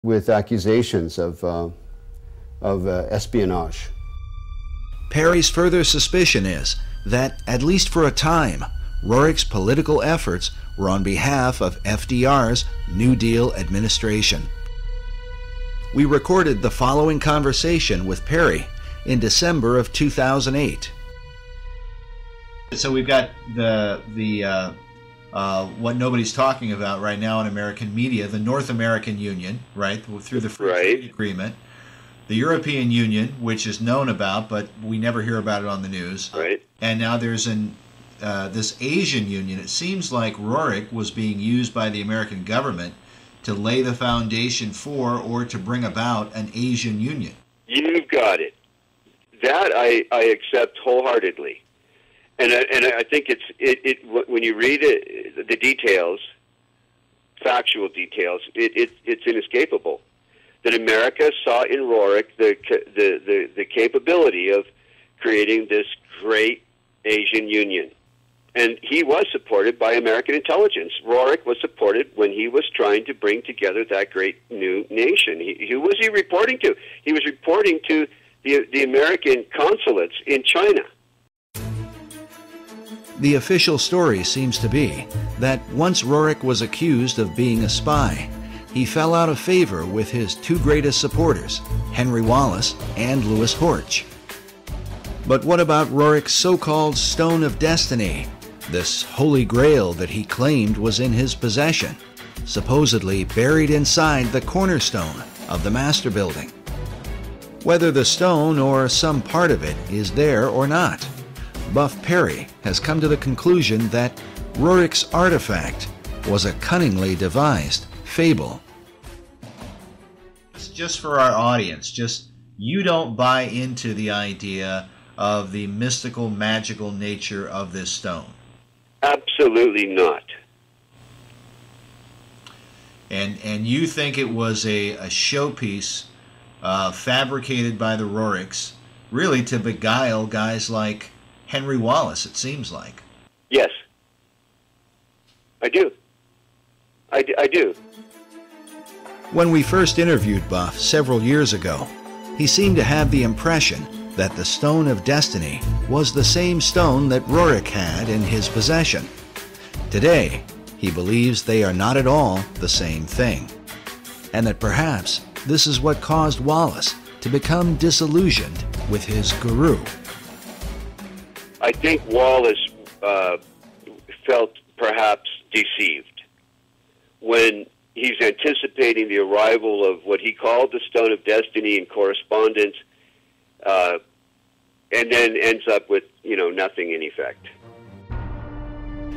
with accusations of espionage. Perry's further suspicion is that, at least for a time, Rorick's political efforts were on behalf of FDR's New Deal administration. We recorded the following conversation with Perry in December of 2008. So we've got the what nobody's talking about right now in American media, the North American Union, right, through the Free Trade Agreement, the European Union, which is known about, but we never hear about it on the news, right, and now there's this Asian Union. It seems like Rorick was being used by the American government to lay the foundation for or to bring about an Asian Union. You've got it. That I accept wholeheartedly. And I think it when you read it, the details, factual details, it's inescapable that America saw in Rorick the capability of creating this great Asian Union. And he was supported by American intelligence. Rorick was supported when he was trying to bring together that great new nation. Who was he reporting to? He was reporting to the American consulates in China. The official story seems to be that once Rorick was accused of being a spy, he fell out of favor with his two greatest supporters, Henry Wallace and Louis Horch. But what about Rorick's so-called Stone of Destiny, this holy grail that he claimed was in his possession, supposedly buried inside the cornerstone of the Master Building? Whether the stone or some part of it is there or not, Buff Perry has come to the conclusion that Rorick's artifact was a cunningly devised fable. Just for our audience, you don't buy into the idea of the mystical, magical nature of this stone. Absolutely not. And you think it was a showpiece fabricated by the Roricks, really to beguile guys like Henry Wallace, it seems like. Yes. I do. I do. When we first interviewed Buff several years ago, he seemed to have the impression that the Stone of Destiny was the same stone that Rorick had in his possession. Today, he believes they are not at all the same thing, and that perhaps this is what caused Wallace to become disillusioned with his guru. I think Wallace felt perhaps deceived when he's anticipating the arrival of what he called the Stone of Destiny in correspondence, and then ends up with, nothing in effect.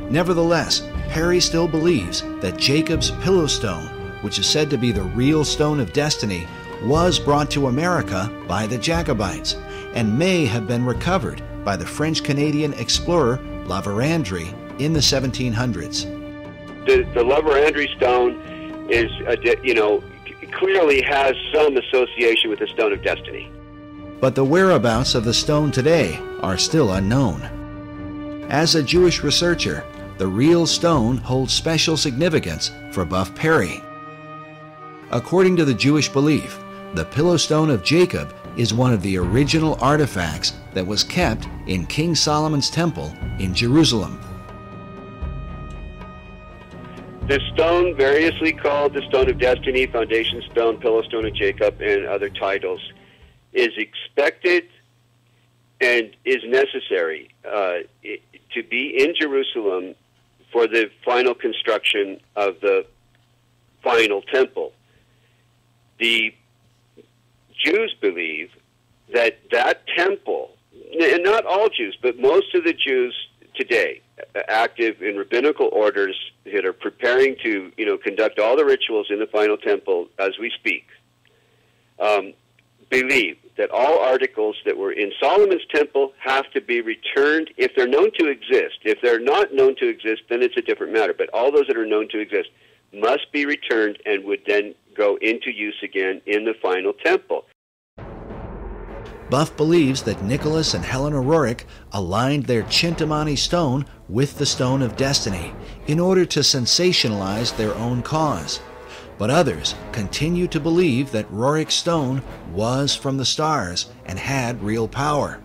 Nevertheless, Perry still believes that Jacob's Pillow Stone, which is said to be the real Stone of Destiny, was brought to America by the Jacobites and may have been recovered by the French-Canadian explorer La Vérendrye in the 1700s. The La Vérendrye stone is, clearly has some association with the Stone of Destiny. But the whereabouts of the stone today are still unknown. As a Jewish researcher, the real stone holds special significance for Buff Perry. According to the Jewish belief, the Pillow Stone of Jacob is one of the original artifacts that was kept in King Solomon's temple in Jerusalem. The stone, variously called the Stone of Destiny, Foundation Stone, Pillow Stone of Jacob, and other titles, is expected and is necessary to be in Jerusalem for the final construction of the final temple. The Jews believe that that temple, and not all Jews, but most of the Jews today, active in rabbinical orders that are preparing to, conduct all the rituals in the final temple as we speak, believe that all articles that were in Solomon's temple have to be returned if they're known to exist. If they're not known to exist, then it's a different matter. But all those that are known to exist must be returned and would then go into use again in the final temple. Buff believes that Nicholas and Helena Rorick aligned their Chintamani stone with the Stone of Destiny in order to sensationalize their own cause. But others continue to believe that Rorik's stone was from the stars and had real power.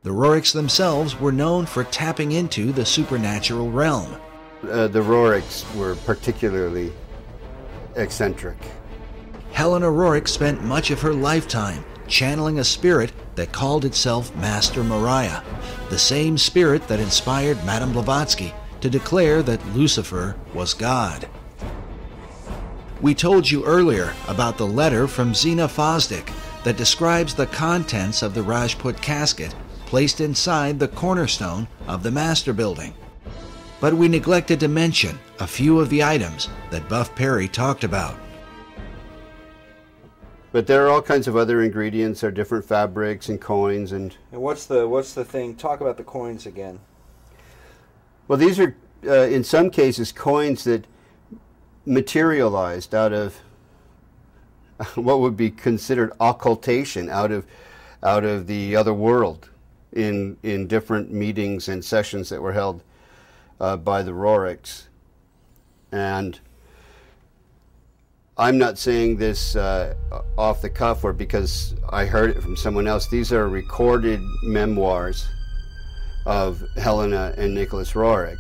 The Roriks themselves were known for tapping into the supernatural realm. The Roriks were particularly eccentric. Helena Rorik spent much of her lifetime channeling a spirit that called itself Master Mariah, the same spirit that inspired Madame Blavatsky to declare that Lucifer was God. We told you earlier about the letter from Zena Fosdick that describes the contents of the Rajput casket placed inside the cornerstone of the Master Building. But we neglected to mention a few of the items that Buff Perry talked about. But there are all kinds of other ingredients. There are different fabrics and coins and what's the thing? Talk about the coins again. well, these are in some cases coins that materialized out of what would be considered occultation, out of the other world, in different meetings and sessions that were held by the Roriks. And I'm not saying this off the cuff or because I heard it from someone else. These are recorded memoirs of Helena and Nicholas Rorik.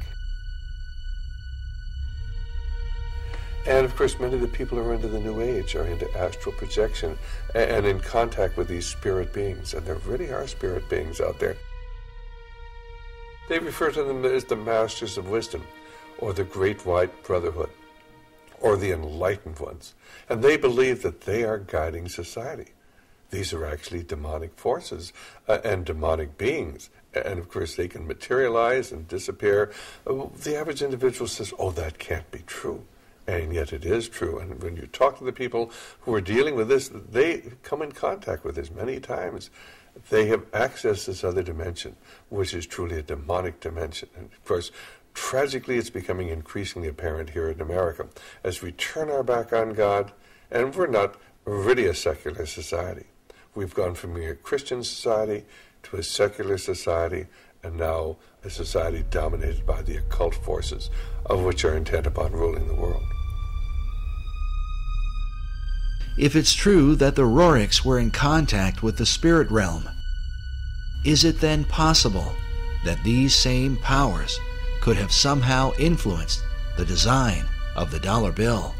And of course, many of the people who are into the New Age are into astral projection and in contact with these spirit beings. And there really are spirit beings out there. They refer to them as the Masters of Wisdom, or the Great White Brotherhood, or the Enlightened Ones. And they believe that they are guiding society. These are actually demonic forces and demonic beings. And of course, they can materialize and disappear. The average individual says, oh, that can't be true. And yet it is true. And when you talk to the people who are dealing with this, they come in contact with this many times. They have accessed this other dimension, which is truly a demonic dimension. And of course, tragically, it's becoming increasingly apparent here in America as we turn our back on God, and we're not really a secular society. We've gone from being a Christian society to a secular society, and now a society dominated by the occult forces, of which are intent upon ruling the world. If it's true that the Roriks were in contact with the spirit realm, is it then possible that these same powers could have somehow influenced the design of the dollar bill?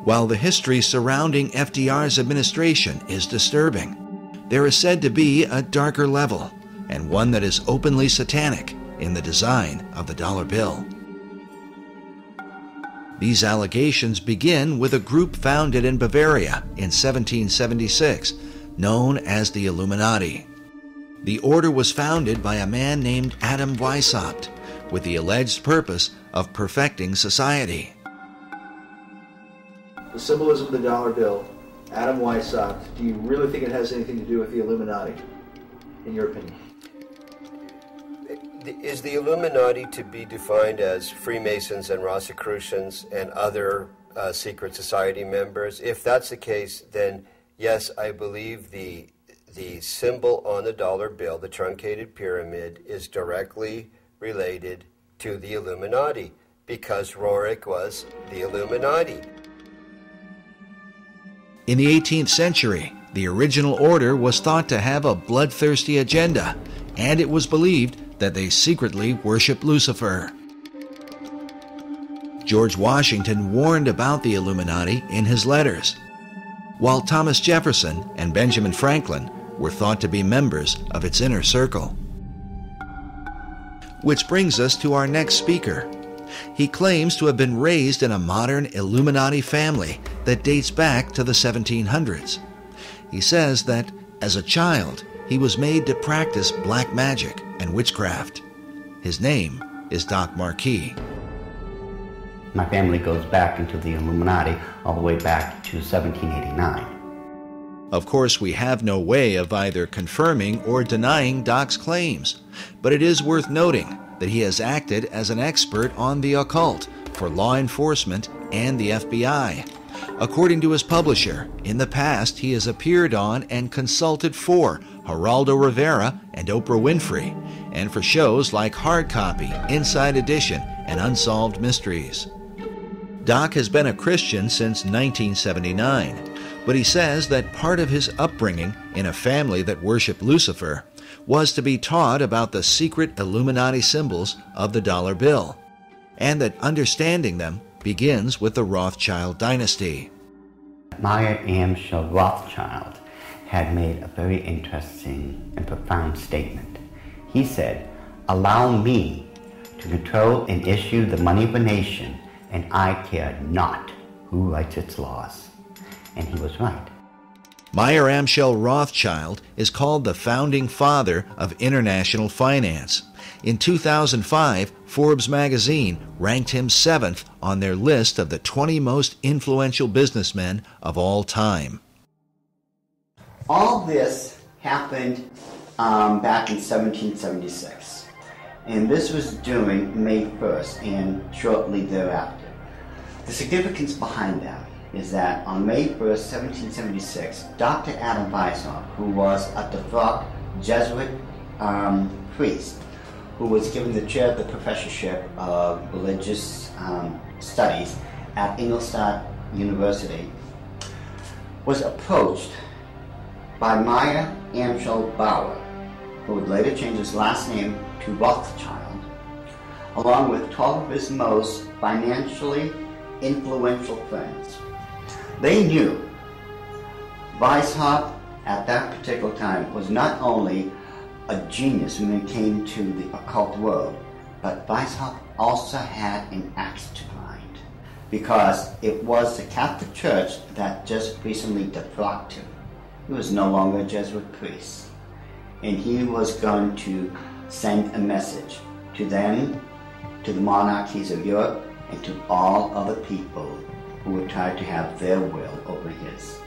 While the history surrounding FDR's administration is disturbing, there is said to be a darker level, and one that is openly satanic, in the design of the dollar bill. These allegations begin with a group founded in Bavaria in 1776, known as the Illuminati. The order was founded by a man named Adam Weishaupt, with the alleged purpose of perfecting society. The symbolism of the dollar bill, Adam Weishaupt, do you really think it has anything to do with the Illuminati, in your opinion? Is the Illuminati to be defined as Freemasons and Rosicrucians and other secret society members? If that's the case, then yes, I believe the symbol on the dollar bill, the truncated pyramid, is directly related to the Illuminati, because Rorik was the Illuminati. In the 18th century, the original order was thought to have a bloodthirsty agenda, and it was believed that they secretly worshiped Lucifer. George Washington warned about the Illuminati in his letters, while Thomas Jefferson and Benjamin Franklin were thought to be members of its inner circle. Which brings us to our next speaker. He claims to have been raised in a modern Illuminati family that dates back to the 1700s. He says that, as a child, he was made to practice black magic and witchcraft. His name is Doc Marquis. My family goes back into the Illuminati all the way back to 1789. Of course, we have no way of either confirming or denying Doc's claims, but it is worth noting that he has acted as an expert on the occult for law enforcement and the FBI, According to his publisher, in the past he has appeared on and consulted for Geraldo Rivera and Oprah Winfrey, and for shows like Hard Copy, Inside Edition, and Unsolved Mysteries. Doc has been a Christian since 1979, but he says that part of his upbringing in a family that worshiped Lucifer was to be taught about the secret Illuminati symbols of the dollar bill, and that understanding them begins with the Rothschild dynasty. Mayer Amschel Rothschild had made a very interesting and profound statement. He said, "Allow me to control and issue the money of a nation, and I care not who writes its laws." And he was right. Mayer Amschel Rothschild is called the founding father of international finance. In 2005, Forbes magazine ranked him 7th on their list of the 20 most influential businessmen of all time. All this happened back in 1776, and this was during May 1st and shortly thereafter. The significance behind that is that on May 1st, 1776, Dr. Adam Weishaupt, who was a devout Jesuit priest, who was given the chair of the professorship of religious studies at Ingolstadt University, was approached by Mayer Amschel Bauer, who would later change his last name to Rothschild, along with 12 of his most financially influential friends. They knew Weishaupt at that particular time was not only a genius when it came to the occult world, but Weishaupt also had an axe to grind, because it was the Catholic Church that just recently defrocked him. He was no longer a Jesuit priest, and he was going to send a message to them, to the monarchies of Europe, and to all other people who would try to have their will over his.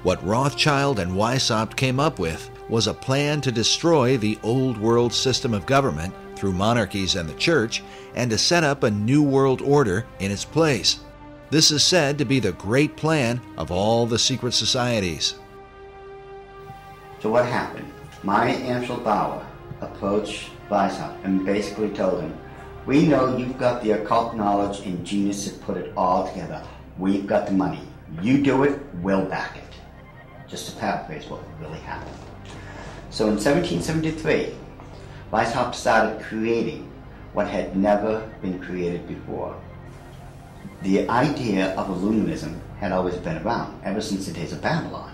What Rothschild and Weishaupt came up with was a plan to destroy the old world system of government through monarchies and the church, and to set up a new world order in its place. This is said to be the great plan of all the secret societies. So what happened? Mayer Amschel Bauer approached Weishaupt and basically told him, "We know you've got the occult knowledge and genius to put it all together. We've got the money. You do it, we'll back it." Just to paraphrase what really happened. So in 1773, Weishaupt started creating what had never been created before. The idea of Illuminism had always been around, ever since the days of Babylon,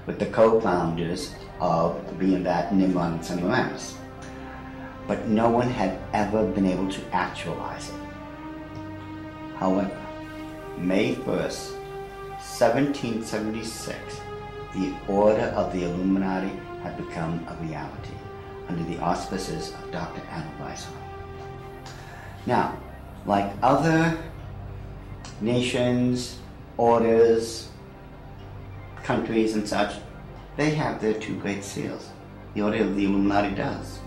with the co-founders of being that Nimrod and Semiramis. But no one had ever been able to actualize it. However, May 1st, 1776, the Order of the Illuminati had become a reality under the auspices of Dr. Adam Weishaupt. Now, like other nations, orders, countries and such, they have their two great seals. The Order of the Illuminati does.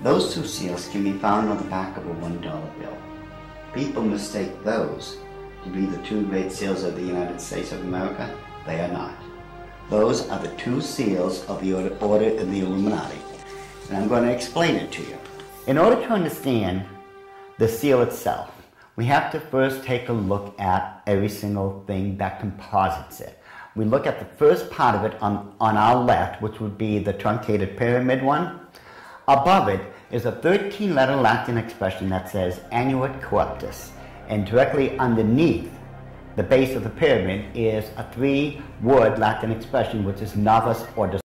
Those two seals can be found on the back of a $1 bill. People mistake those to be the two great seals of the United States of America. They are not. Those are the two seals of the Order of the Illuminati. And I'm going to explain it to you. In order to understand the seal itself, we have to first take a look at every single thing that composites it. We look at the first part of it on our left, which would be the truncated pyramid one. Above it is a 13-letter Latin expression that says Annuit Corruptus, and directly underneath the base of the pyramid is a 3-word Latin expression which is Novus Ordo